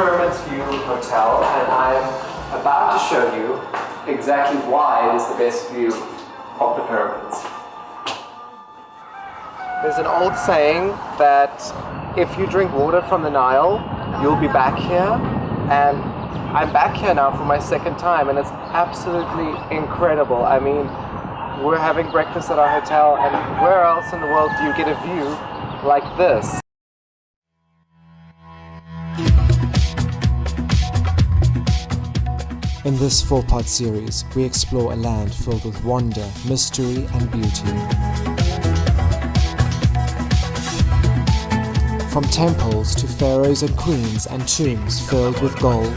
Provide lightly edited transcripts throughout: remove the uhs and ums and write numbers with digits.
Pyramids View Hotel, and I'm about to show you exactly why it is the best view of the pyramids. There's an old saying that if you drink water from the Nile, you'll be back here, and I'm back here now for my second time, and it's absolutely incredible. I mean, we're having breakfast at our hotel, and where else in the world do you get a view like this? In this 4-part series, we explore a land filled with wonder, mystery, and beauty. From temples to pharaohs and queens and tombs filled with gold.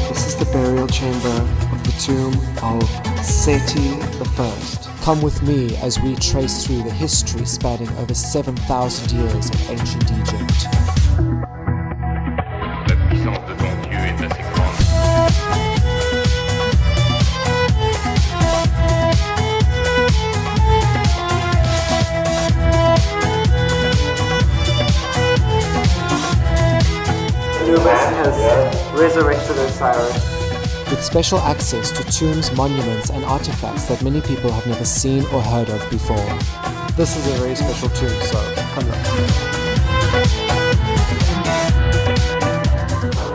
This is the burial chamber of the tomb of Seti I. Come with me as we trace through the history spanning over 7,000 years of ancient Egypt. La puissance de ton Dieu est assez grande. The new man has resurrected Osiris. With special access to tombs, monuments, and artifacts that many people have never seen or heard of before. This is a very special tomb, so come look.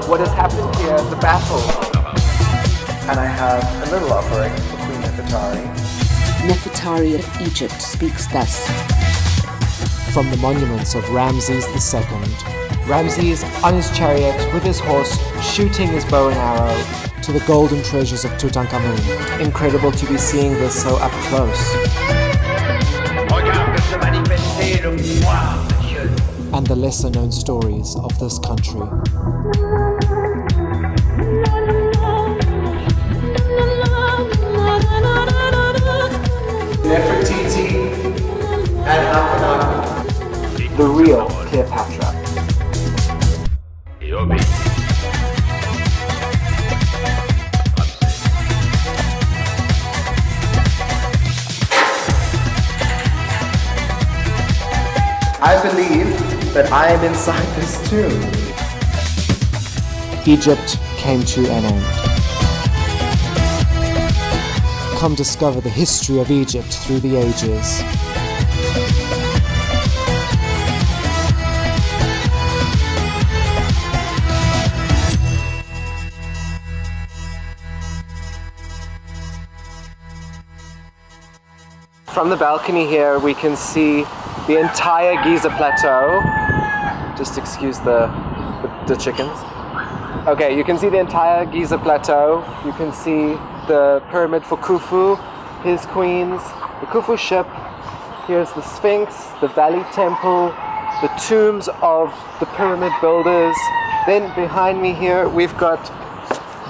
What has happened here is the battle. And I have a little offering for Queen Nefertari. Nefertari of Egypt speaks thus. From the monuments of Ramses II. Ramses on his chariot with his horse shooting his bow and arrow, to the golden treasures of Tutankhamen. Incredible to be seeing this so up close. And the lesser known stories of this country. Nefertiti and Akhenaten, the real Cleopatra. I believe that I am inside this tomb. Egypt came to an end. Come discover the history of Egypt through the ages. From the balcony here, we can see the entire Giza plateau. Just excuse the chickens. Okay, you can see the entire Giza plateau. You can see the pyramid for Khufu, his queens, the Khufu ship. Here's the Sphinx, the Valley Temple, the tombs of the pyramid builders. Then behind me here, we've got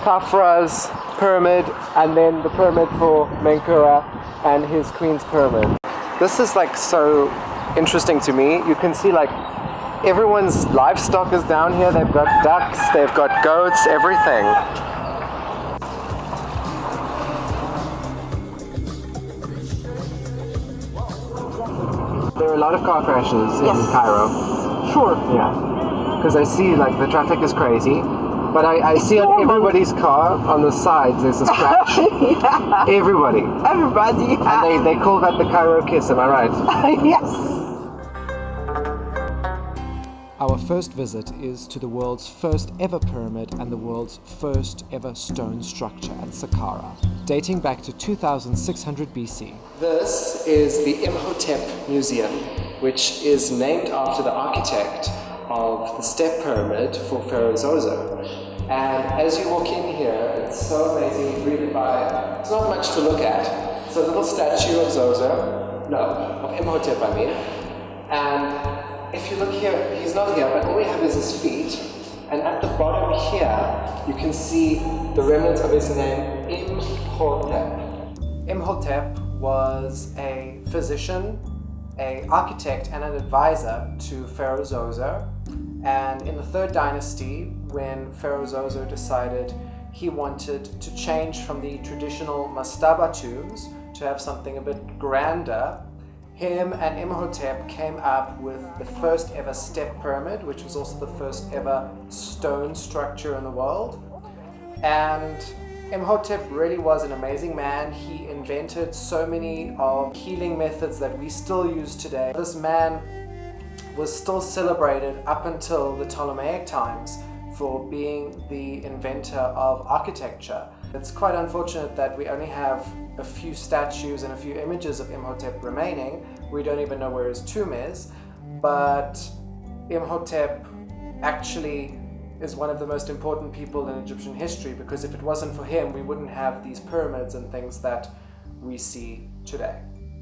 Khafra's pyramid, and then the pyramid for Menkura and his queen's pyramid. This is like so interesting to me. You can see like everyone's livestock is down here. They've got ducks, they've got goats, everything. There are a lot of car crashes in Cairo. Sure. Yeah. Because I see like the traffic is crazy. But I see on everybody's car, on the sides, there's a scratch. Yeah. Everybody. Everybody. Yeah. And they call that the Cairo kiss, am I right? Yes. Our first visit is to the world's first ever pyramid and the world's first ever stone structure at Saqqara, dating back to 2600 BC. This is the Imhotep Museum, which is named after the architect of the step pyramid for Pharaoh Zoser. And as you walk in here, it's so amazing, greeted by, it's not much to look at. It's a little statue of Zoser, no, of Imhotep I mean. And if you look here, he's not here, but all we have is his feet. And at the bottom here, you can see the remnants of his name, Imhotep. Imhotep was a physician, an architect, and an advisor to Pharaoh Zoser. And in the third dynasty, when Pharaoh Zoser decided he wanted to change from the traditional mastaba tombs to have something a bit grander, Him and Imhotep came up with the first ever step pyramid, which was also the first ever stone structure in the world. And Imhotep really was an amazing man. He invented so many of healing methods that we still use today. This man was still celebrated up until the Ptolemaic times for being the inventor of architecture. It's quite unfortunate that we only have a few statues and a few images of Imhotep remaining. We don't even know where his tomb is, but Imhotep actually is one of the most important people in Egyptian history, because if it wasn't for him, we wouldn't have these pyramids and things that we see today.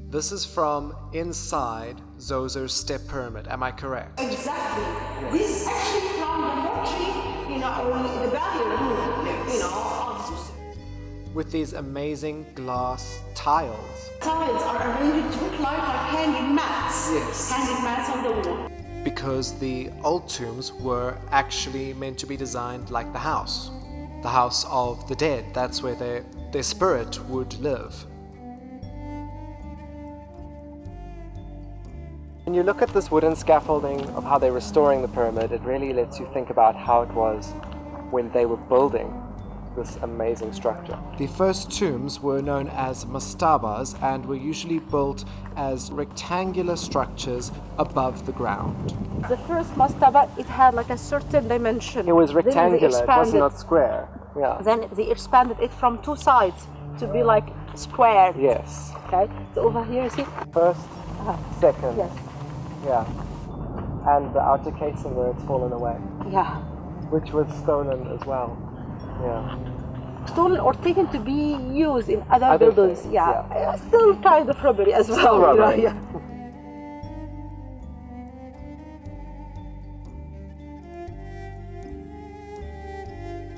This is from inside Zoser's step pyramid, am I correct? Exactly. This is actually from the mortuary, the barrier room, of Zeus. With these amazing glass tiles. Tiles are arranged to look like hanging mats. Yes. Hanging mats on the wall. Because the old tombs were actually meant to be designed like the house of the dead. That's where their spirit would live. When you look at this wooden scaffolding of how they're restoring the pyramid, it really lets you think about how it was when they were building this amazing structure. The first tombs were known as mastabas and were usually built as rectangular structures above the ground. The first mastaba, it had like a certain dimension. It was Then they rectangular, it was expanded. not square. Yeah. Then they expanded it from two sides to be like square. Yes. Okay. So over here, you see? First, second. Yes. Yeah. And the outer casing where it's fallen away, Yeah. which was stolen as well. Yeah. Stolen or taken to be used in other Other buildings. things, Yeah. Still kind of robbery as well. Still robbery. Yeah.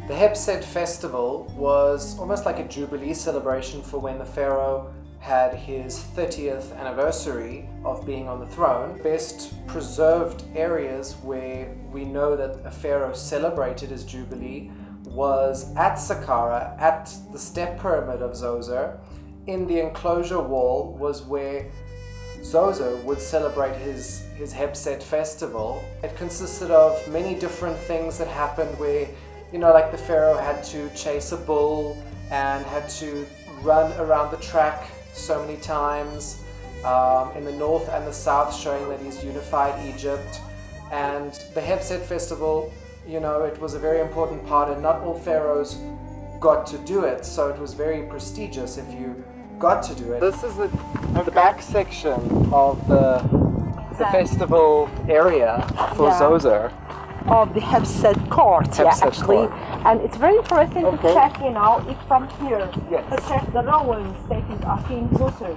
The Hatshepsut festival was almost like a jubilee celebration for when the pharaoh had his 30th anniversary of being on the throne. Best preserved areas where we know that a pharaoh celebrated his jubilee was at Saqqara, at the step pyramid of Zoser. In the enclosure wall was where Zoser would celebrate his Hatshepsut festival. It consisted of many different things that happened where, like the pharaoh had to chase a bull and had to run around the track so many times in the north and the south, showing that he's unified Egypt. And the Hatshepsut festival, it was a very important part, and not all pharaohs got to do it, so it was very prestigious if you got to do it. This is the back section of the festival area for Yeah. Zoser. Of the Hatshepsut court, Hatshepsut actually. court. And it's very interesting to check, it from here. Yes. To check the ruins dating of King Zoser.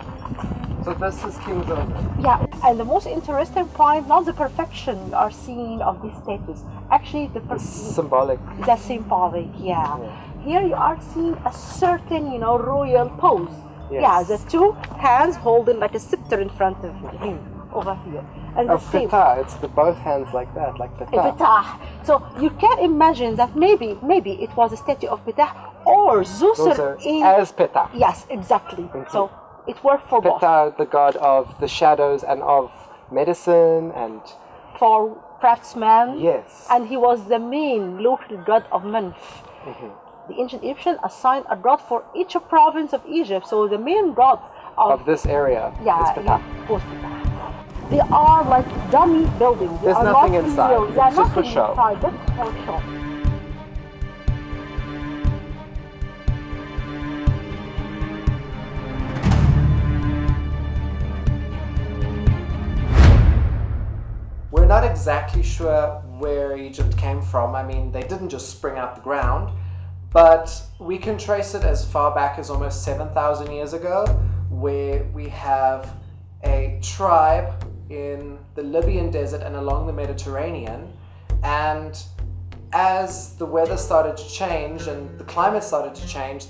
So this is King Zoser. Yeah, and the most interesting point, not the perfection we are seeing of these statues, actually Symbolic. the symbolic, yeah. Here you are seeing a certain, royal pose. Yes. Yeah, the two hands holding like a scepter in front of him over here. And the Of same. Ptah, it's both hands like that, like Ptah. Ptah. So you can imagine that maybe it was a statue of Ptah or Zoser As Ptah. Yes, exactly. So it worked for both. Ptah, the god of the shadows and of medicine and... For craftsmen. Yes. And he was the main local god of Menf. The ancient Egyptians assigned a god for each province of Egypt. So the main god of this area is Ptah. was Ptah. They are like dummy buildings. They There's are nothing not inside. real. It's They are just for nothing show. inside, just for show. We're not exactly sure where Egypt came from. I mean, they didn't just spring out the ground, but we can trace it as far back as almost 7,000 years ago, where we have a tribe in the Libyan desert and along the Mediterranean. And as the weather started to change and the climate started to change,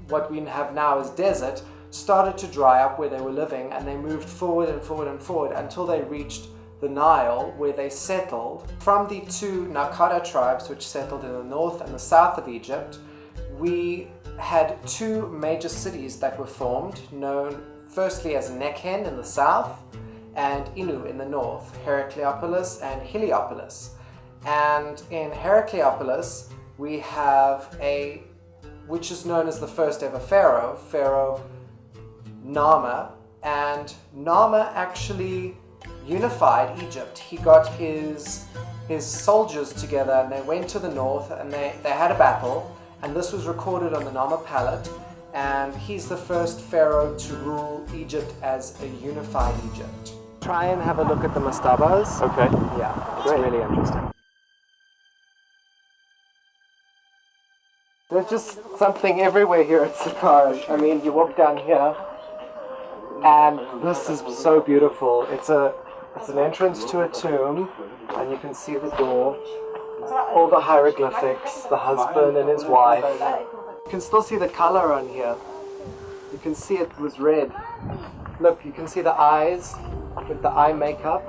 what we have now as desert started to dry up where they were living, and they moved forward and forward and forward until they reached the Nile, where they settled. From the two Nakada tribes, which settled in the north and the south of Egypt, we had two major cities that were formed, known firstly as Nekhen in the south and Inu in the north, Heracleopolis and Heliopolis. And in Heracleopolis we have which is known as the first ever pharaoh, Pharaoh Nama, and Nama actually unified Egypt. He got his soldiers together and they went to the north and they had a battle, and this was recorded on the Nama palette, and he's the first pharaoh to rule Egypt as a unified Egypt. Try and have a look at the mastabas. Okay. Yeah, it's really interesting. There's just something everywhere here at Saqqara. I mean, you walk down here and this is so beautiful. It's an entrance to a tomb, and you can see the door, all the hieroglyphics, the husband and his wife. You can still see the color on here. You can see it was red. Look, you can see the eyes with the eye makeup.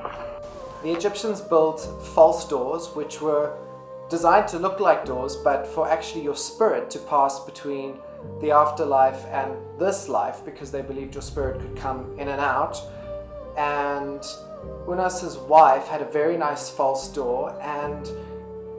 The Egyptians built false doors, which were designed to look like doors, but for actually your spirit to pass between the afterlife and this life, because they believed your spirit could come in and out. And Unas's wife had a very nice false door, and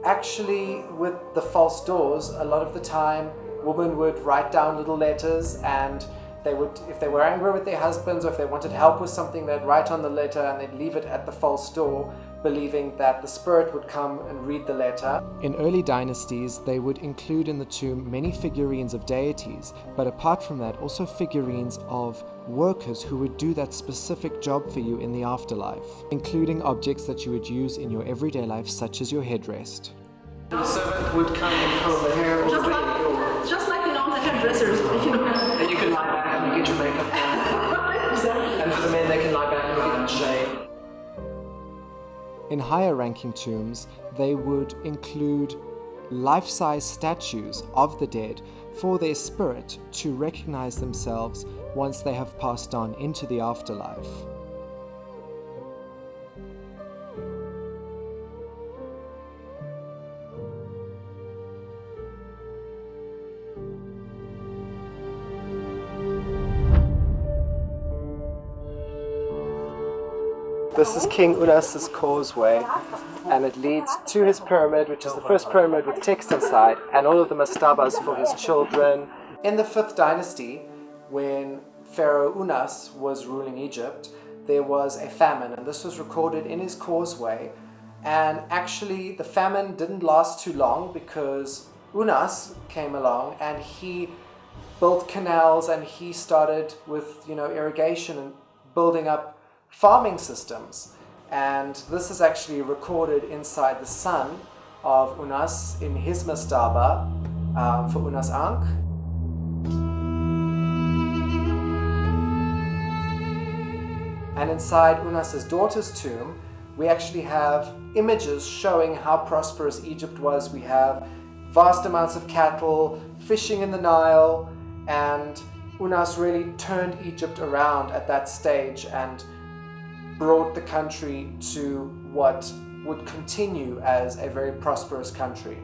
actually with the false doors, a lot of the time women would write down little letters, and they would, if they were angry with their husbands or if they wanted help with something, they'd write on the letter and they'd leave it at the false door, believing that the spirit would come and read the letter. In early dynasties, they would include in the tomb many figurines of deities, but apart from that, also figurines of workers who would do that specific job for you in the afterlife, including objects that you would use in your everyday life, such as your headrest. The servant would come and comb the hair, Just like the hairdressers. and you can lie back and you get your makeup done. And for the men, they can lie back and get in shade. In higher ranking tombs, they would include life-size statues of the dead for their spirit to recognize themselves once they have passed on into the afterlife. This is King Unas's causeway, and it leads to his pyramid, which is the first pyramid with text inside, and all of the mastabas for his children. In the 5th dynasty, when Pharaoh Unas was ruling Egypt, there was a famine, and this was recorded in his causeway. And actually, the famine didn't last too long because Unas came along and he built canals, and he started with irrigation and building up farming systems. And this is actually recorded inside the son of Unas in his mastaba for Unas Ankh. And inside Unas's daughter's tomb, we actually have images showing how prosperous Egypt was. We have vast amounts of cattle, fishing in the Nile, and Unas really turned Egypt around at that stage and brought the country to what would continue as a very prosperous country.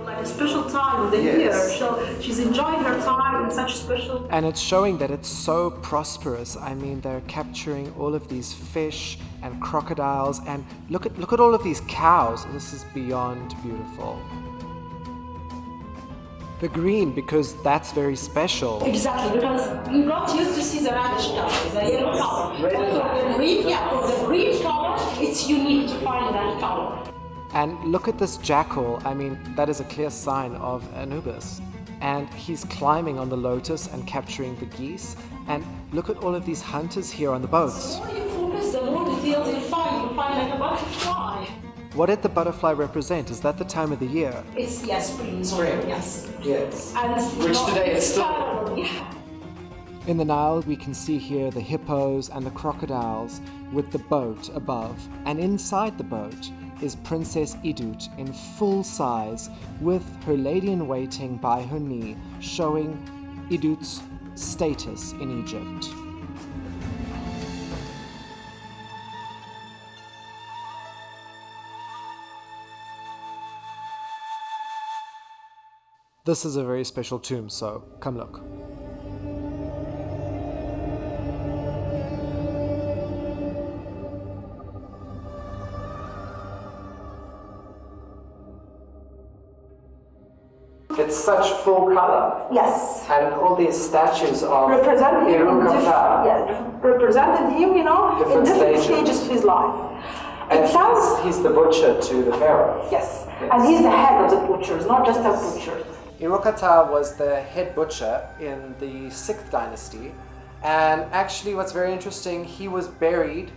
Like a special time of the year, so she's enjoying her time in such special. And it's showing that it's so prosperous. I mean, they're capturing all of these fish and crocodiles, and look at all of these cows. This is beyond beautiful. The green, because that's very special. Exactly, because you're not used to see the radish color, the yellow color. The green color, it's unique to find that color. And look at this jackal. I mean, that is a clear sign of Anubis. And he's climbing on the lotus and capturing the geese. And look at all of these hunters here on the boats. The more you focus, the more details you find like a butterfly. What did the butterfly represent? Is that the time of the year? It's, spring. Yes. Yes. And Which today is still. Yeah. In the Nile, we can see here the hippos and the crocodiles with the boat above. And inside the boat is Princess Idut in full size with her lady-in-waiting by her knee, showing Idut's status in Egypt. This is a very special tomb, so come look. it's such full color. Yes. And all these statues of Represented him in represented him, in Different different stages. stages of his life. And It sounds he's the butcher to the pharaoh. yes, and he's the head of the butchers, not just a butcher. Irukata was the head butcher in the 6th dynasty, and actually what's very interesting, he was buried,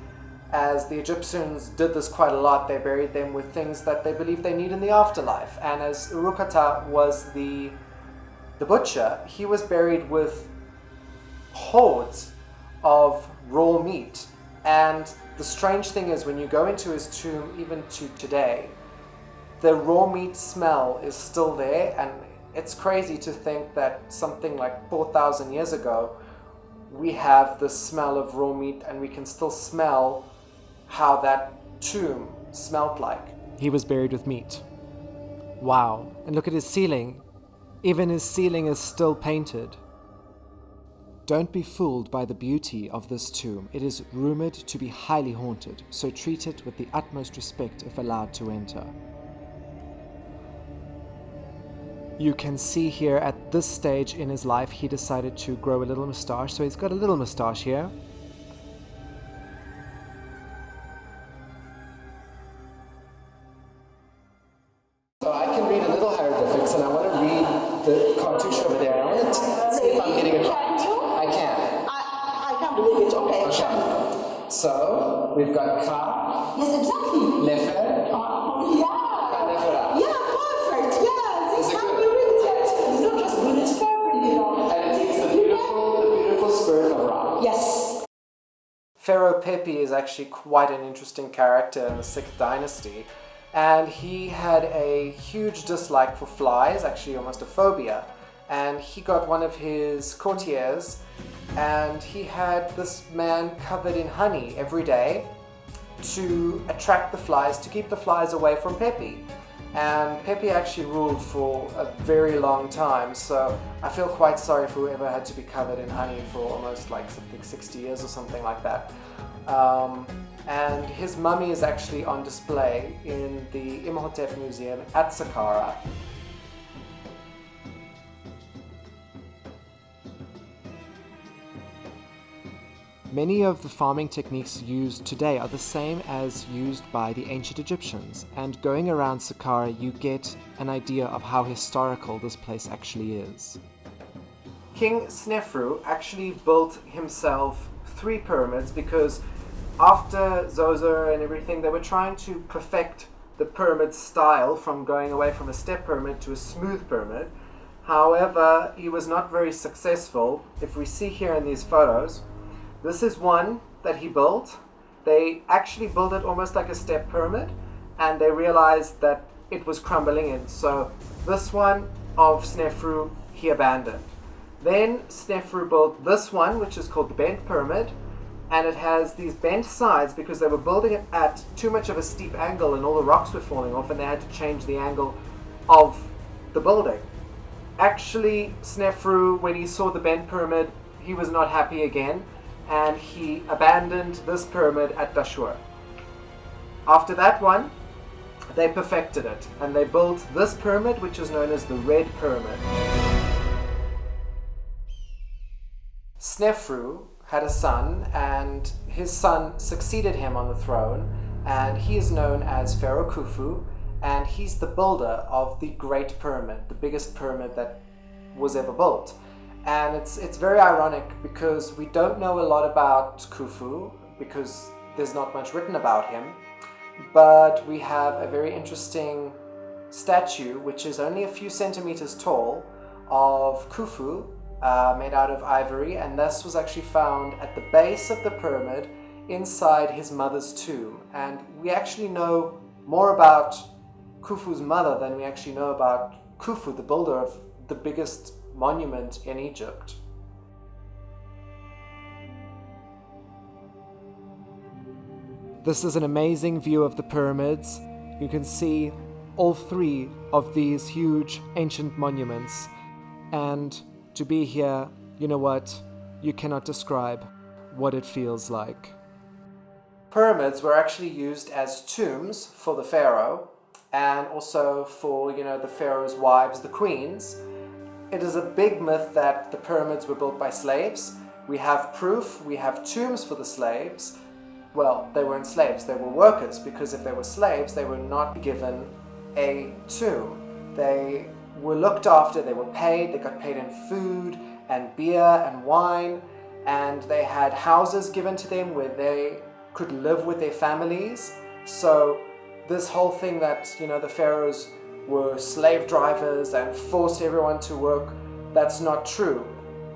as the Egyptians did this quite a lot, they buried them with things that they believed they need in the afterlife, and as Irukata was the butcher, he was buried with hordes of raw meat. And the strange thing is, when you go into his tomb, even to today, the raw meat smell is still there, and it's crazy to think that something like 4,000 years ago, we have the smell of raw meat, and we can still smell how that tomb smelt like. He was buried with meat. Wow. And look at his ceiling. Even his ceiling is still painted. Don't be fooled by the beauty of this tomb. It is rumored to be highly haunted, so treat it with the utmost respect if allowed to enter. You can see here at this stage in his life he decided to grow a little moustache, so he's got a little moustache here. So I can read a little hieroglyphics, and I want to read the cartouche over there. I want to see if I'm getting it right. Can you? I can. I can't believe it. Okay. Okay. So we've got Ka, Yes, exactly. Nefer, Yeah. Nefera. Yeah, perfect. Yes, Is it's it how good? you read it. It's not just good, it's perfect, And it's the beautiful spirit of Ra. Yes. Pharaoh Pepi is actually quite an interesting character in the 6th dynasty, and he had a huge dislike for flies, actually almost a phobia, and he got one of his courtiers, and he had this man covered in honey every day to attract the flies, to keep the flies away from Pepi. And Pepi actually ruled for a very long time, so I feel quite sorry for whoever had to be covered in honey for almost like something 60 years or something like that. And his mummy is actually on display in the Imhotep Museum at Saqqara. Many of the farming techniques used today are the same as used by the ancient Egyptians, and going around Saqqara you get an idea of how historical this place actually is. King Snefru actually built himself 3 pyramids because after Zoser and everything, they were trying to perfect the pyramid style from going away from a step pyramid to a smooth pyramid. However, he was not very successful. If we see here in these photos, this is one that he built. They actually built it almost like a step pyramid, and they realized that it was crumbling in. So this one of Snefru he abandoned. Then Snefru built this one, which is called the bent pyramid, and it has these bent sides because they were building it at too much of a steep angle and all the rocks were falling off, and they had to change the angle of the building. Actually, Snefru, when he saw the bent pyramid, he was not happy again, and he abandoned this pyramid at Dashur. After that one, they perfected it, and they built this pyramid, which is known as the Red Pyramid. Snefru had a son, and his son succeeded him on the throne, and he is known as Pharaoh Khufu, and he's the builder of the Great Pyramid, the biggest pyramid that was ever built. And it's very ironic because we don't know a lot about Khufu because there's not much written about him, but we have a very interesting statue which is only a few centimeters tall of Khufu, made out of ivory, and this was actually found at the base of the pyramid inside his mother's tomb. And we actually know more about Khufu's mother than we actually know about Khufu, the builder of the biggest monument in Egypt. This is an amazing view of the pyramids. You can see all 3 of these huge ancient monuments, and to be here, you know what, you cannot describe what it feels like. Pyramids were actually used as tombs for the pharaoh, and also for, the pharaoh's wives, the queens. It is a big myth that the pyramids were built by slaves. We have proof, we have tombs for the slaves. Well, they weren't slaves, they were workers, because if they were slaves, they were not given a tomb. They were looked after, they were paid, they got paid in food and beer and wine, and they had houses given to them where they could live with their families. So this whole thing that, the pharaohs were slave drivers and forced everyone to work, that's not true.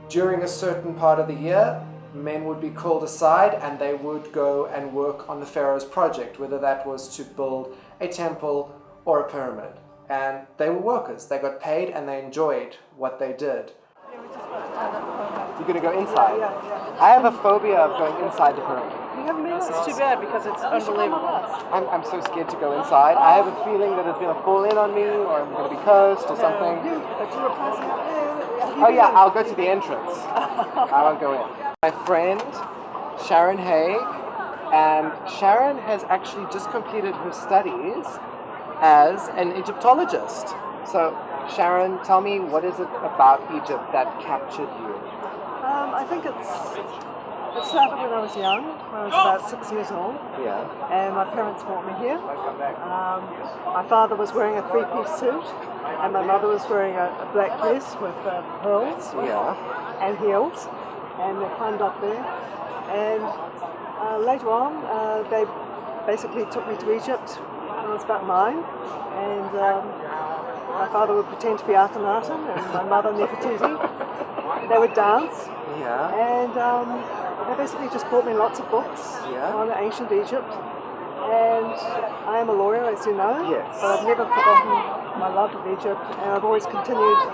During a certain part of the year, men would be called aside and they would go and work on the pharaoh's project, whether that was to build a temple or a pyramid. And they were workers, they got paid and they enjoyed what they did. You're going to go inside? Yeah. I have a phobia of going inside the pyramid. You haven't been? It's too bad because it's unbelievable. I'm so scared to go inside. I have a feeling that it's going to fall in on me, or I'm going to be cursed or something. But you were passing up there. Oh yeah, I'll go to the entrance. I won't go in. My friend, Sharon Haig, and Sharon has actually just completed her studies as an Egyptologist. So Sharon, tell me, what is it about Egypt that captured you? I think it started when I was young, when I was about 6 years old. Yeah. And my parents brought me here. My father was wearing a three-piece suit, and my mother was wearing a black dress with pearls and heels, and they climbed up there. And later on, they basically took me to Egypt when I was about 9, and my father would pretend to be Akhenaten, and my mother Nefertiti. They would dance. Yeah. And they basically just bought me lots of books on ancient Egypt. And I am a lawyer, as you know. Yes. But I've never forgotten my love of Egypt, and I've always continued to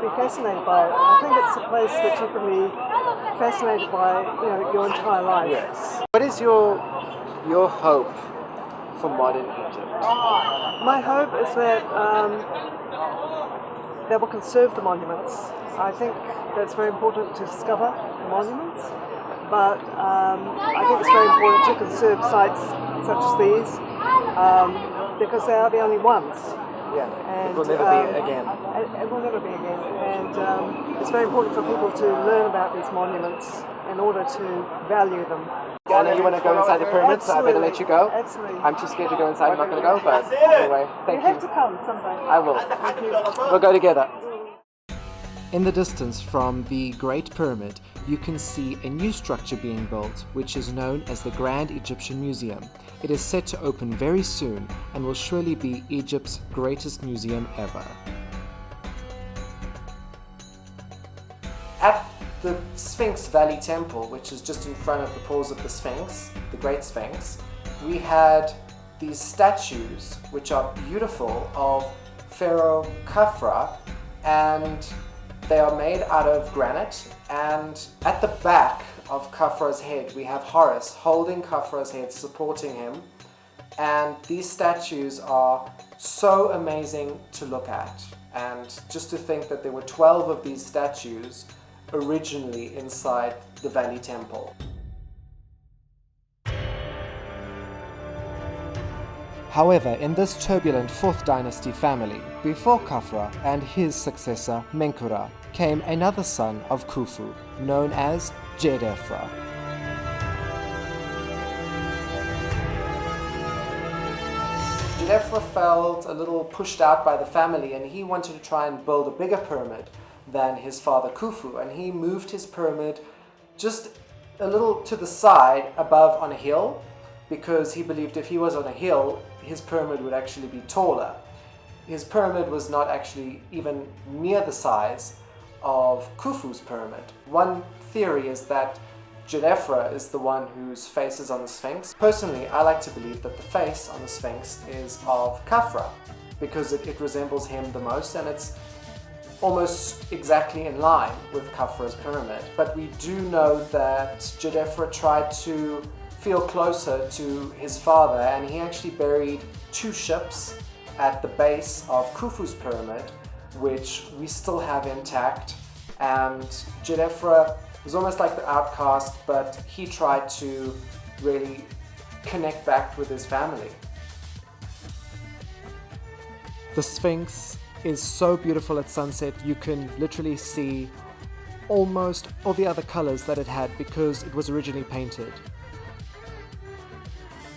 be fascinated by it. I think it's a place that you can be fascinated by, your entire life. Yes. What is your hope for modern Egypt? My hope is that they will conserve the monuments. I think that's very important to discover the monuments, but I think it's very important to conserve sites such as these because they are the only ones. Yeah, And, it will never be again. It will never be again. And it's very important for people to learn about these monuments in order to value them. I know you want to go inside the pyramids, so I better let you go. Absolutely. I'm too scared to go inside, I'm not going to go, but anyway, thank You have to come sometime. I will. Thank you. We'll go together. In the distance from the Great Pyramid, you can see a new structure being built, which is known as the Grand Egyptian Museum. It is set to open very soon and will surely be Egypt's greatest museum ever. At the Sphinx Valley Temple, which is just in front of the paws of the Sphinx, the Great Sphinx, we had these statues, which are beautiful, of Pharaoh Khafra, and they are made out of granite, and at the back of Khafra's head we have Horus holding Khafra's head, supporting him, and these statues are so amazing to look at. And just to think that there were 12 of these statues originally inside the Valley Temple. However, in this turbulent 4th dynasty family, before Khafra and his successor Menkaure, came another son of Khufu, known as Djedefre. Djedefre felt a little pushed out by the family, and he wanted to try and build a bigger pyramid than his father Khufu, and he moved his pyramid just a little to the side above on a hill, because he believed if he was on a hill, his pyramid would actually be taller. His pyramid was not actually even near the size of Khufu's pyramid. One theory is that Djedefre is the one whose face is on the Sphinx. Personally, I like to believe that the face on the Sphinx is of Khafra, because it resembles him the most, and it's almost exactly in line with Khafra's pyramid. But we do know that Djedefre tried to feel closer to his father, and he actually buried 2 ships at the base of Khufu's pyramid, which we still have intact. And Djedefre was almost like the outcast, but he tried to really connect back with his family. The Sphinx is so beautiful at sunset, you can literally see almost all the other colors that it had because it was originally painted.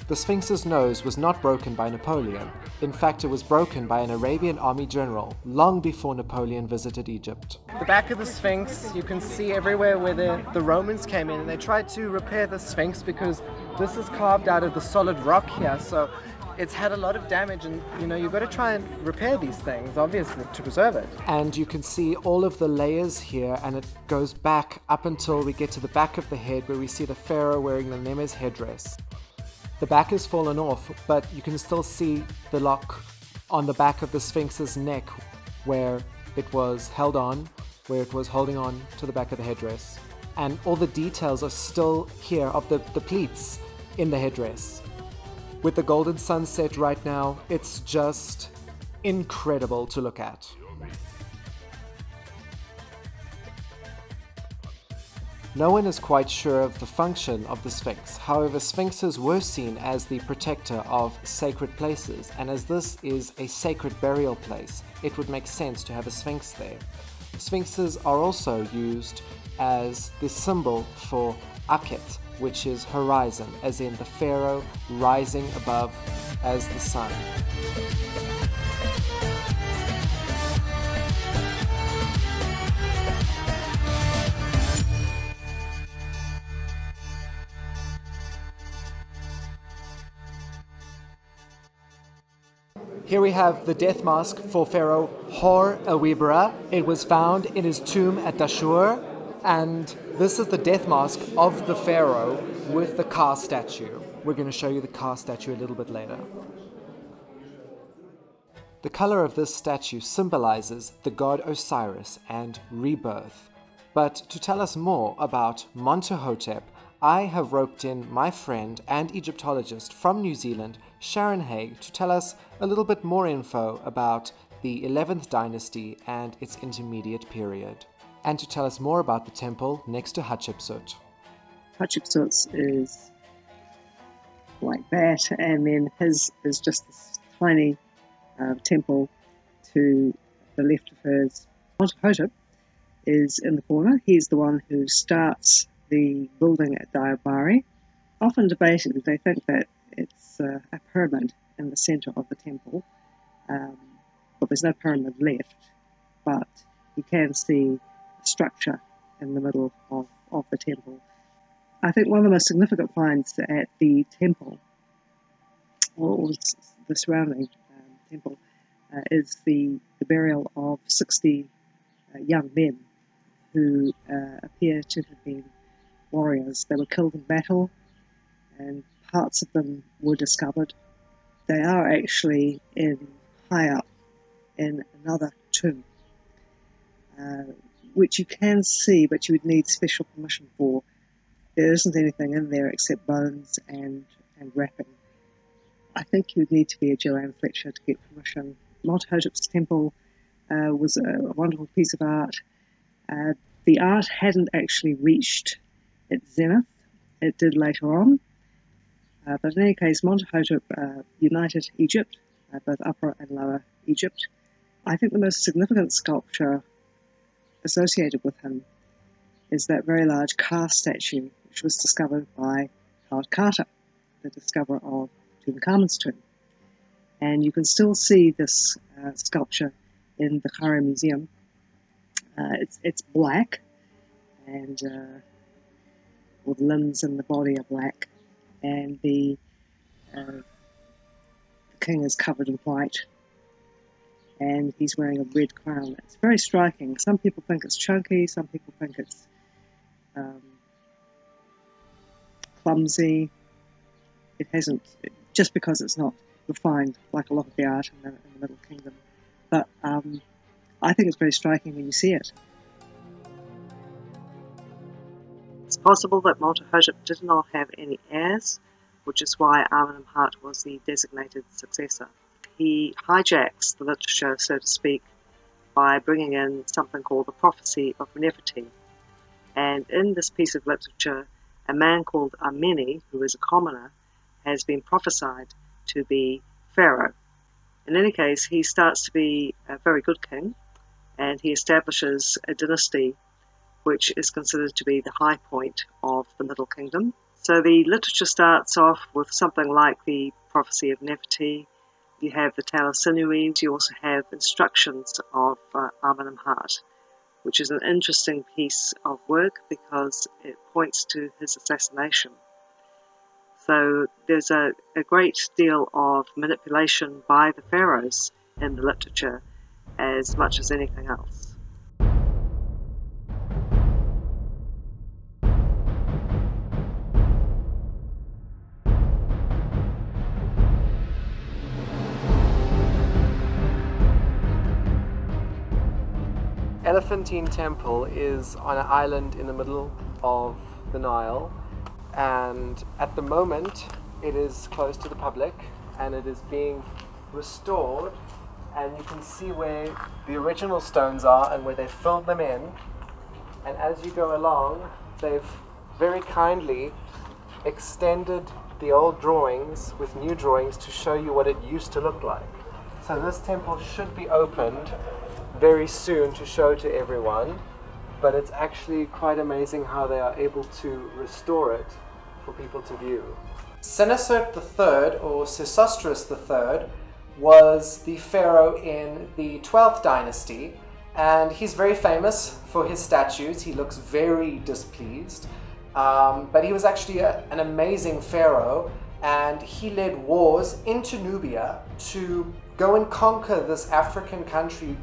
The Sphinx's nose was not broken by Napoleon. In fact, it was broken by an Arabian army general long before Napoleon visited Egypt. The back of the Sphinx, you can see everywhere where the Romans came in and they tried to repair the Sphinx because this is carved out of the solid rock here, so it's had a lot of damage, and you've got to try and repair these things, obviously, to preserve it. And you can see all of the layers here, and it goes back up until we get to the back of the head where we see the pharaoh wearing the Nemes headdress. The back has fallen off, but you can still see the lock on the back of the Sphinx's neck where it was held on, where it was holding on to the back of the headdress. And all the details are still here of the pleats in the headdress. With the golden sunset right now, it's just incredible to look at. No one is quite sure of the function of the Sphinx. However, sphinxes were seen as the protector of sacred places, and as this is a sacred burial place, it would make sense to have a sphinx there. Sphinxes are also used as the symbol for Akhet, which is horizon, as in the pharaoh rising above as the sun. Here we have the death mask for Pharaoh Hor-Awibra. It was found in his tomb at Dashur, and this is the death mask of the pharaoh with the Ka statue. We're going to show you the Ka statue a little bit later. The color of this statue symbolizes the god Osiris and rebirth. But to tell us more about Montuhotep, I have roped in my friend and Egyptologist from New Zealand, Sharon Haig, to tell us a little bit more info about the 11th dynasty and its intermediate period, and to tell us more about the temple next to Hatshepsut. Hatshepsut is like that, and then his is just this tiny temple to the left of hers. Montuhotep is in the corner. He's the one who starts the building at Diabari. Often debated, they think that it's a pyramid in the center of the temple, but there's no pyramid left, but you can see a structure in the middle of the temple. I think one of the most significant finds at the temple, or the surrounding temple, is the burial of 60 young men who appear to have been warriors. They were killed in battle, and parts of them were discovered. They are actually high up in another tomb, which you can see, but you would need special permission for. There isn't anything in there except bones and wrapping. I think you would need to be a Gillian Fletcher to get permission. Montuhotep's temple was a wonderful piece of art. The art hadn't actually reached its zenith. It did later on. But in any case, Montuhotep united Egypt, both Upper and Lower Egypt. I think the most significant sculpture associated with him is that very large Ka statue, which was discovered by Howard Carter, the discoverer of Tutankhamun's tomb. And you can still see this sculpture in the Cairo Museum. It's black, and all the limbs and the body are black, and the king is covered in white, and he's wearing a red crown. It's very striking. Some people think it's chunky, some people think it's clumsy. It hasn't, just because it's not refined like a lot of the art in the Middle Kingdom. But I think it's very striking when you see it. It's possible that Montuhotep did not have any heirs, which is why Amenemhat was the designated successor. He hijacks the literature, so to speak, by bringing in something called the prophecy of Nefertiti. And in this piece of literature, a man called Ameni, who is a commoner, has been prophesied to be pharaoh. In any case, he starts to be a very good king, and he establishes a dynasty which is considered to be the high point of the Middle Kingdom. So the literature starts off with something like the prophecy of Nefertiti. You have the Tale of Sinews. You also have instructions of Amenemhat, which is an interesting piece of work because it points to his assassination. So there's a great deal of manipulation by the pharaohs in the literature as much as anything else. Elephantine Temple is on an island in the middle of the Nile, and at the moment it is closed to the public and it is being restored, and you can see where the original stones are and where they filled them in, and as you go along they've very kindly extended the old drawings with new drawings to show you what it used to look like. So this temple should be opened very soon to show to everyone, but it's actually quite amazing how they are able to restore it for people to view. Senusert III, or Sesostris III, was the pharaoh in the 12th dynasty, and he's very famous for his statues. He looks very displeased, but he was actually an amazing pharaoh, and he led wars into Nubia to go and conquer this African country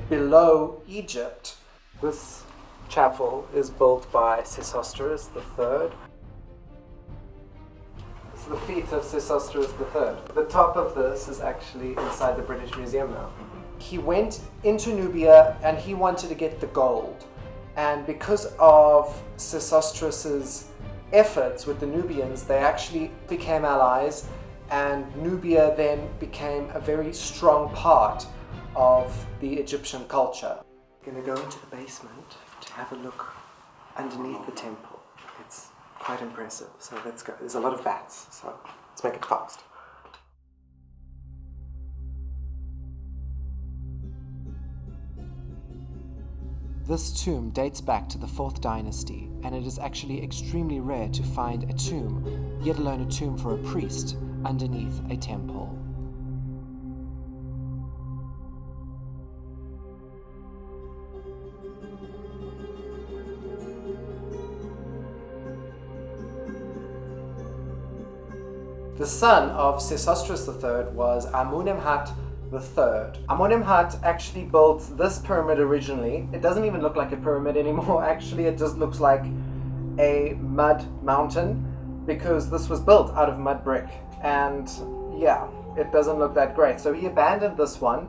below Egypt. This chapel is built by Sesostris III. It's the feet of Sesostris III. The top of this is actually inside the British Museum now. He went into Nubia and he wanted to get the gold. And because of Sesostris's efforts with the Nubians, they actually became allies, and Nubia then became a very strong part of the Egyptian culture. We're going to go into the basement to have a look underneath the temple. It's quite impressive, so let's go. There's a lot of bats, so let's make it fast. This tomb dates back to the 4th dynasty, and it is actually extremely rare to find a tomb, yet alone a tomb for a priest, underneath a temple. The son of Sesostris III was Amenemhat III. Amenemhat actually built this pyramid originally. It doesn't even look like a pyramid anymore, actually. It just looks like a mud mountain because this was built out of mud brick. And yeah, it doesn't look that great. So he abandoned this one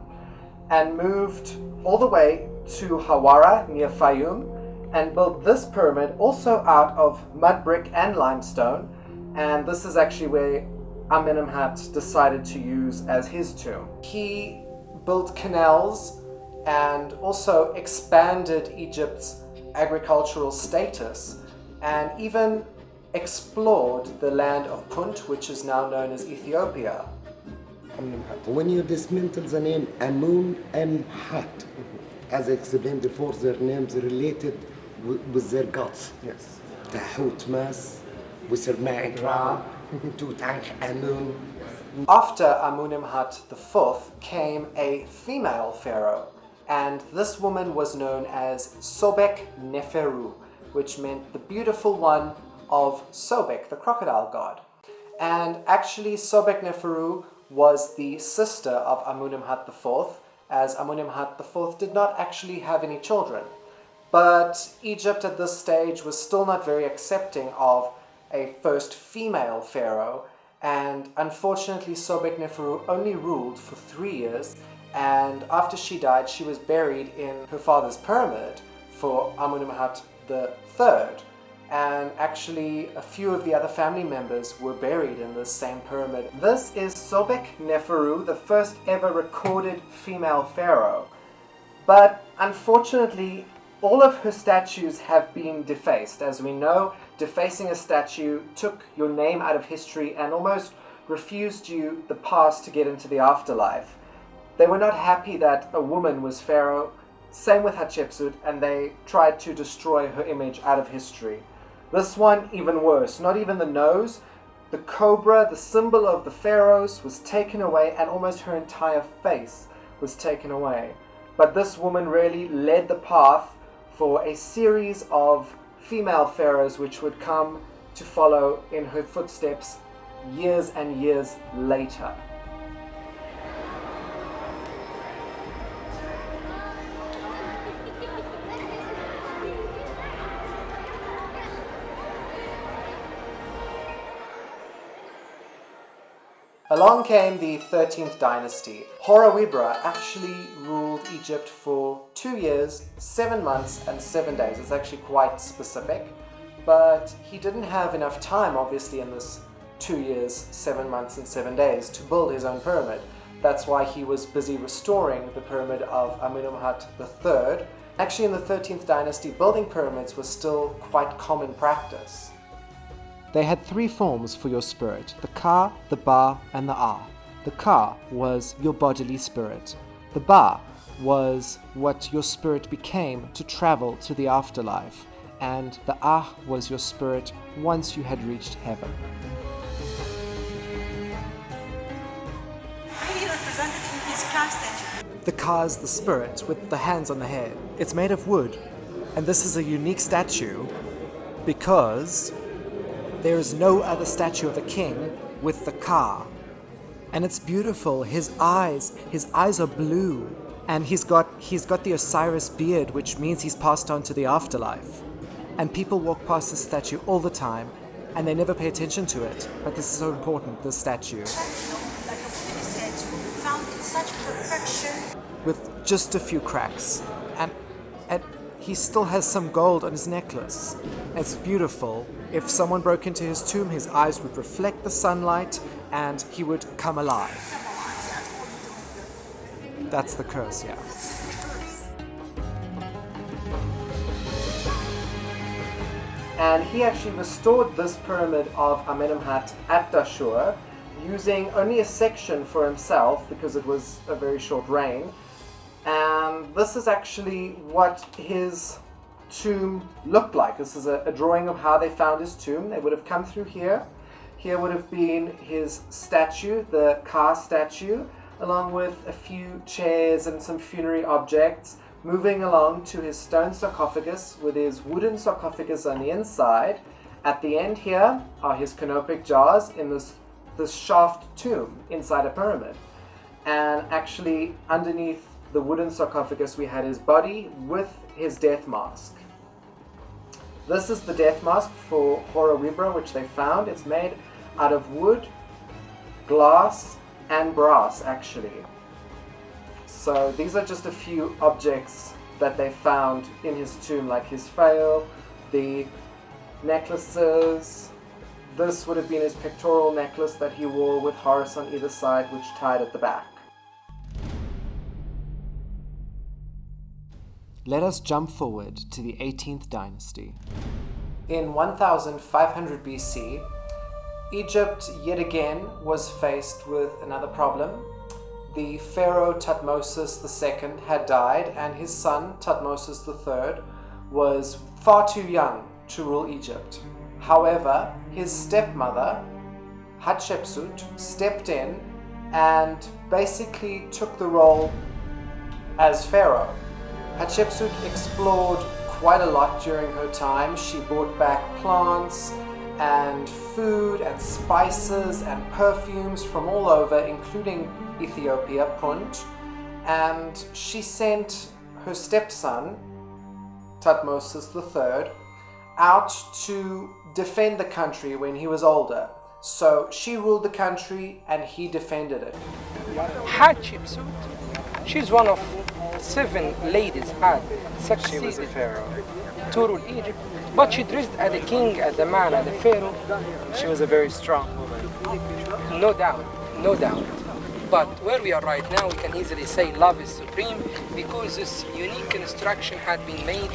and moved all the way to Hawara near Fayum and built this pyramid also out of mud brick and limestone. And this is actually where Amenemhat decided to use as his tomb. He built canals and also expanded Egypt's agricultural status and even explored the land of Punt, which is now known as Ethiopia. When you dismantle the name Amenemhat, as I explained before, their names related with their gods. Yes. Tahutmas, Wisserma'ikra, Tutankhamen. After Amenemhat IV came a female pharaoh, and this woman was known as Sobek Neferu, which meant the beautiful one of Sobek, the crocodile god. And actually Sobek Neferu was the sister of Amenemhat IV, as Amenemhat IV did not actually have any children. But Egypt at this stage was still not very accepting of a first female pharaoh, and unfortunately Sobek Neferu only ruled for 3 years, and after she died she was buried in her father's pyramid for Amenemhat III, and actually a few of the other family members were buried in this same pyramid. This is Sobek Neferu, the first ever recorded female pharaoh, but unfortunately all of her statues have been defaced. As we know, defacing a statue took your name out of history and almost refused you the pass to get into the afterlife. They were not happy that a woman was pharaoh. Same with Hatshepsut, and they tried to destroy her image out of history. This one, even worse. Not even the nose. The cobra, the symbol of the pharaohs, was taken away, and almost her entire face was taken away. But this woman really led the path for a series of female pharaohs which would come to follow in her footsteps years and years later. Along came the 13th dynasty. Horowibra actually ruled Egypt for 2 years, 7 months, and 7 days. It's actually quite specific, but he didn't have enough time, obviously, in this 2 years, 7 months, and 7 days to build his own pyramid. That's why he was busy restoring the pyramid of Amenemhat III. Actually, in the 13th dynasty, building pyramids was still quite common practice. They had 3 forms for your spirit: the Ka, the Ba, and the Ah. The Ka was your bodily spirit. The Ba was what your spirit became to travel to the afterlife. And the Ah was your spirit once you had reached heaven. Really represented in his Ka statue. The Ka is the spirit with the hands on the head. It's made of wood. And this is a unique statue because there is no other statue of a king with the Ka. And it's beautiful. His eyes are blue. And he's got the Osiris beard, which means he's passed on to the afterlife. And people walk past this statue all the time, and they never pay attention to it. But this is so important, this statue. Like a wooden statue, found in such perfection. With just a few cracks. And he still has some gold on his necklace. It's beautiful. If someone broke into his tomb, his eyes would reflect the sunlight and he would come alive. That's the curse, yeah. And he actually restored this pyramid of Amenemhat at Dashur using only a section for himself because it was a very short reign. And this is actually what his tomb looked like. This is a drawing of how they found his tomb. They would have come through here. Here would have been his statue, the Ka statue, along with a few chairs and some funerary objects, moving along to his stone sarcophagus with his wooden sarcophagus on the inside. At the end here are his canopic jars in this shaft tomb inside a pyramid. And actually underneath the wooden sarcophagus we had his body with his death mask. This is the death mask for Horowibra, which they found. It's made out of wood, glass, and brass, actually. So these are just a few objects that they found in his tomb, like his veil, the necklaces. This would have been his pectoral necklace that he wore with Horus on either side, which tied at the back. Let us jump forward to the 18th dynasty. In 1500 BC, Egypt yet again was faced with another problem. The pharaoh Thutmose II had died, and his son Thutmose III was far too young to rule Egypt. However, his stepmother Hatshepsut stepped in and basically took the role as pharaoh. Hatshepsut explored quite a lot during her time. She brought back plants and food and spices and perfumes from all over, including Ethiopia, Punt, and she sent her stepson, Thutmose III, out to defend the country when he was older. So she ruled the country and he defended it. Hatshepsut, she's one of 7 ladies had succeeded to rule Egypt, but she dressed as a king, as a man, as a pharaoh. She was a very strong woman. No doubt, no doubt. But where we are right now, we can easily say love is supreme because this unique construction had been made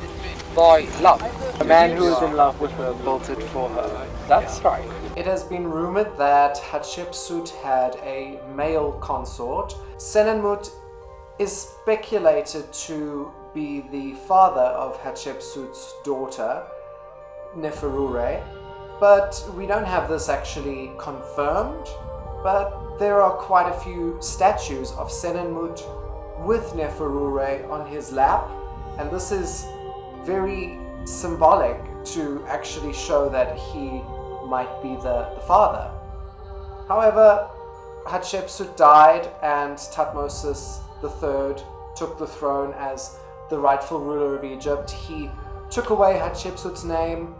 by love. A man who was in love with her built it for her. That's right. It has been rumored that Hatshepsut had a male consort. Senenmut is speculated to be the father of Hatshepsut's daughter, Neferure, but we don't have this actually confirmed. But there are quite a few statues of Senenmut with Neferure on his lap, and this is very symbolic to actually show that he might be the father. However, Hatshepsut died and Thutmose III took the throne as the rightful ruler of Egypt. He took away Hatshepsut's name.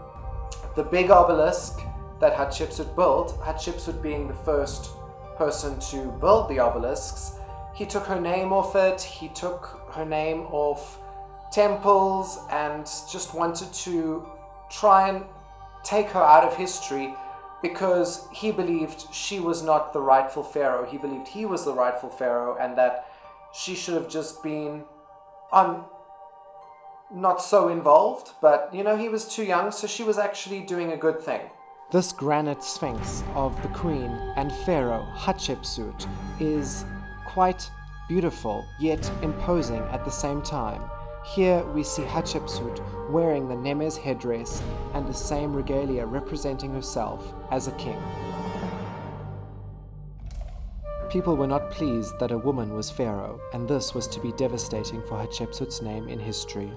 The big obelisk that Hatshepsut built, Hatshepsut being the first person to build the obelisks, he took her name off it, he took her name off temples, and just wanted to try and take her out of history because he believed she was not the rightful pharaoh. He believed he was the rightful pharaoh and that she should have just been not so involved, but he was too young, so she was actually doing a good thing. This granite sphinx of the queen and pharaoh Hatshepsut is quite beautiful yet imposing at the same time. Here we see Hatshepsut wearing the Nemes headdress and the same regalia representing herself as a king. People were not pleased that a woman was pharaoh, and this was to be devastating for Hatshepsut's name in history.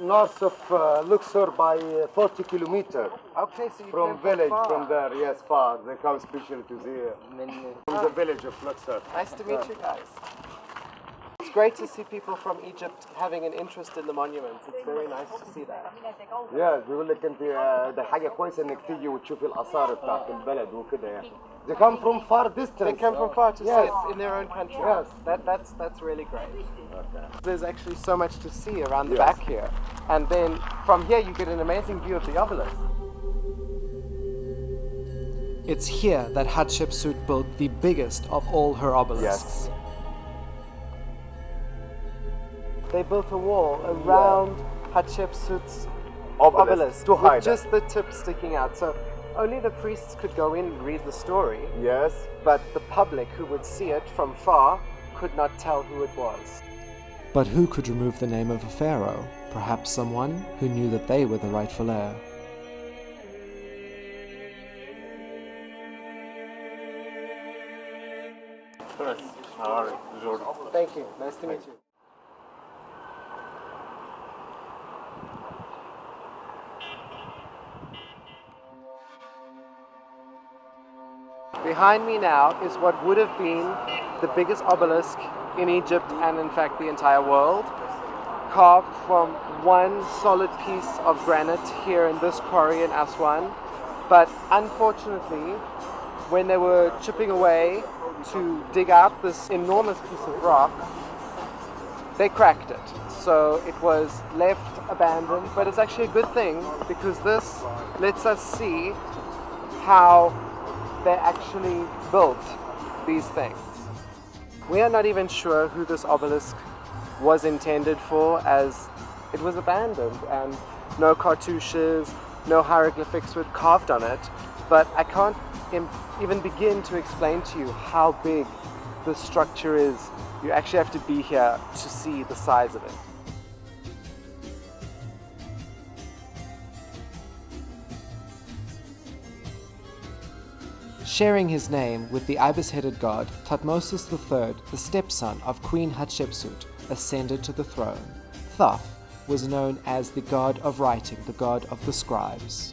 North of Luxor by 40 kilometers. Okay, so From village, from there, yes, far. They come special to the village of Luxor. Nice to meet you guys. It's great to see people from Egypt having an interest in the monuments. It's very nice to see that. Yeah, بيقول لك انت ده حاجة كويسة انك تيجي وتشوفي الآثار بتاعت البلد وكده يعني. They come from far distance. They come from far to Yes. see it in their own country. Yes. That's really great. Okay. There's actually so much to see around the Yes. back here. And then from here you get an amazing view of the obelisk. It's here that Hatshepsut built the biggest of all her obelisks. Yes. They built a wall around Hatshepsut's Obelisk, obelisk to hide with just the tip sticking out. So only the priests could go in and read the story, Yes. but the public who would see it from far could not tell who it was. But who could remove the name of a pharaoh? Perhaps someone who knew that they were the rightful heir. Thank you. Nice to meet you. Behind me now is what would have been the biggest obelisk in Egypt and in fact the entire world, carved from one solid piece of granite here in this quarry in Aswan. But unfortunately, when they were chipping away to dig out this enormous piece of rock, they cracked it. So it was left abandoned, but it's actually a good thing because this lets us see how they actually built these things. We are not even sure who this obelisk was intended for, as it was abandoned and no cartouches, no hieroglyphics were carved on it, but I can't even begin to explain to you how big this structure is. You actually have to be here to see the size of it. Sharing his name with the ibis-headed god, Thutmose III, the stepson of Queen Hatshepsut, ascended to the throne. Thoth was known as the god of writing, the god of the scribes.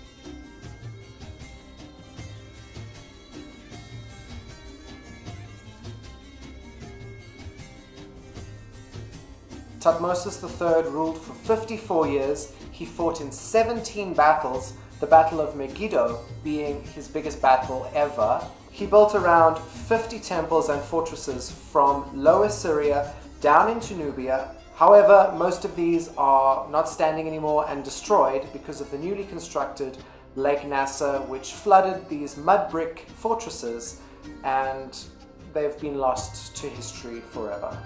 Thutmose III ruled for 54 years. He fought in 17 battles, the Battle of Megiddo being his biggest battle ever. He built around 50 temples and fortresses from Lower Syria down into Nubia. However, most of these are not standing anymore and destroyed because of the newly constructed Lake Nasser, which flooded these mud brick fortresses, and they've been lost to history forever.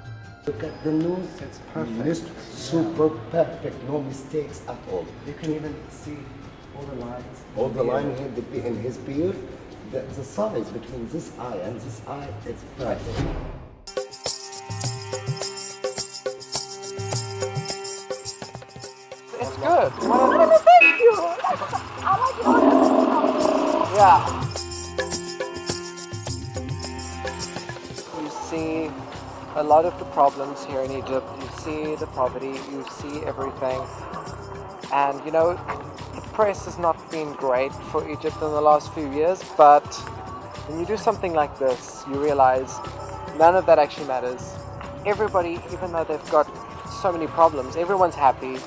Look at the nose. It's perfect. Super perfect. No mistakes at all. You can even see all the lines. All the line in his beard, The size between this eye and this eye is perfect. It's good. Thank you. I like it. Yeah. You see a lot of the problems here in Egypt. You see the poverty, you see everything. And you know, the press has not been great for Egypt in the last few years, but when you do something like this, you realize none of that actually matters. Everybody, even though they've got so many problems, everyone's happy,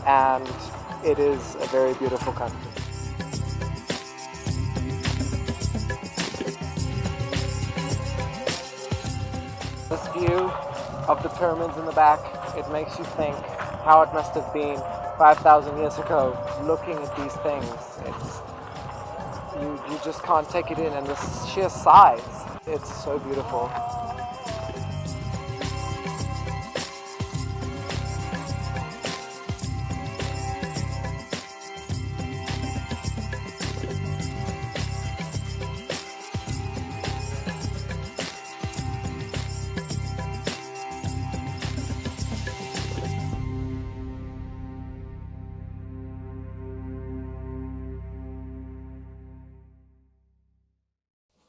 and it is a very beautiful country. This view of the pyramids in the back, it makes you think how it must have been 5,000 years ago, looking at these things. You just can't take it in, and the sheer size, it's so beautiful.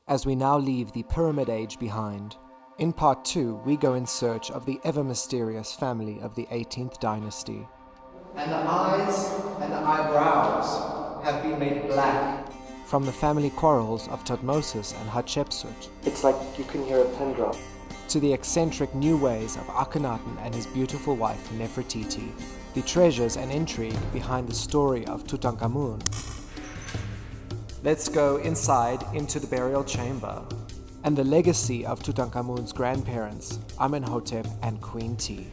As we now leave the Pyramid Age behind, in part 2 we go in search of the ever-mysterious family of the 18th dynasty. And the eyes and the eyebrows have been made black. From the family quarrels of Thutmosis and Hatshepsut, It's like you can hear a pin drop. to the eccentric new ways of Akhenaten and his beautiful wife Nefertiti, the treasures and intrigue behind the story of Tutankhamen. Let's go inside into the burial chamber and the legacy of Tutankhamun's grandparents, Amenhotep and Queen T.